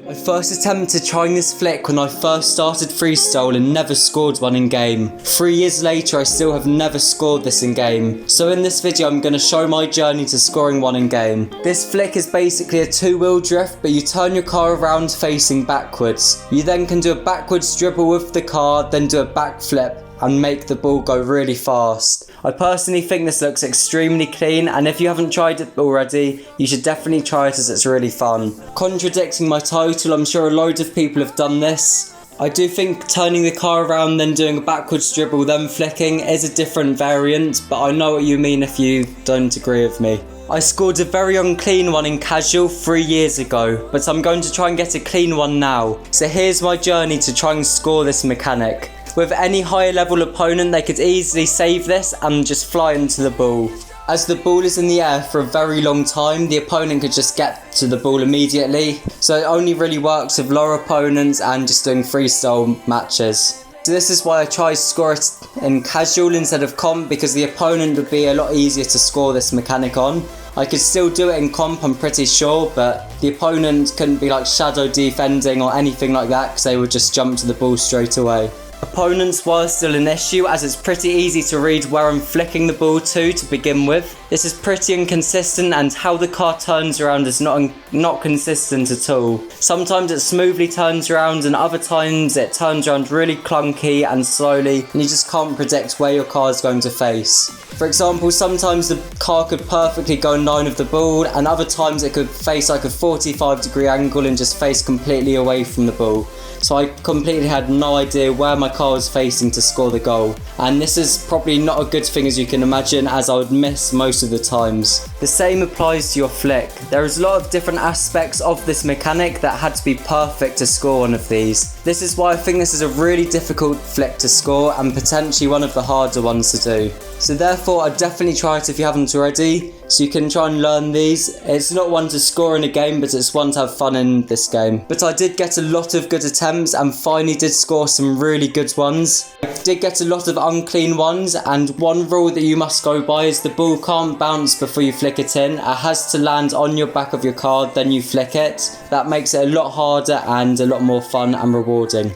I first attempted trying this flick when I first started freestyle and never scored one in game. 3 years later I still have never scored this in game. So in this video I'm going to show my journey to scoring one in game. This flick is basically a 2-wheel drift, but you turn your car around facing backwards. You then can do a backwards dribble with the car, then do a backflip and make the ball go really fast. I personally think this looks extremely clean, and if you haven't tried it already, you should definitely try it as it's really fun. Contradicting my title, I'm sure a load of people have done this. I do think turning the car around then doing a backwards dribble then flicking is a different variant, but I know what you mean if you don't agree with me. I scored a very unclean one in casual 3 years ago, but I'm going to try and get a clean one now. So here's my journey to try and score this mechanic. With any higher level opponent, they could easily save this and just fly into the ball. As the ball is in the air for a very long time, the opponent could just get to the ball immediately. So it only really works with lower opponents and just doing freestyle matches. So this is why I try to score it in casual instead of comp, because the opponent would be a lot easier to score this mechanic on. I could still do it in comp, I'm pretty sure, but the opponent couldn't be like shadow defending or anything like that because they would just jump to the ball straight away. Opponents were still an issue, as it's pretty easy to read where I'm flicking the ball to begin with. This is pretty inconsistent, and how the car turns around is not consistent at all. Sometimes it smoothly turns around and other times it turns around really clunky and slowly, and you just can't predict where your car is going to face. For example, sometimes the car could perfectly go in line with the ball, and other times it could face like a 45-degree angle and just face completely away from the ball. So I completely had no idea where my car was facing to score the goal. And this is probably not a good thing, as you can imagine, as I would miss most of the times. The same applies to your flick. There is a lot of different aspects of this mechanic that had to be perfect to score one of these. This is why I think this is a really difficult flick to score and potentially one of the harder ones to do. So therefore I'd definitely try it if you haven't already, so you can try and learn these. It's not one to score in a game, but it's one to have fun in this game. But I did get a lot of good attempts and finally did score some really good ones. I did get a lot of unclean ones, and one rule that you must go by is the ball can't bounce before you flick it in. It has to land on your back of your card, then you flick it. That makes it a lot harder and a lot more fun and rewarding.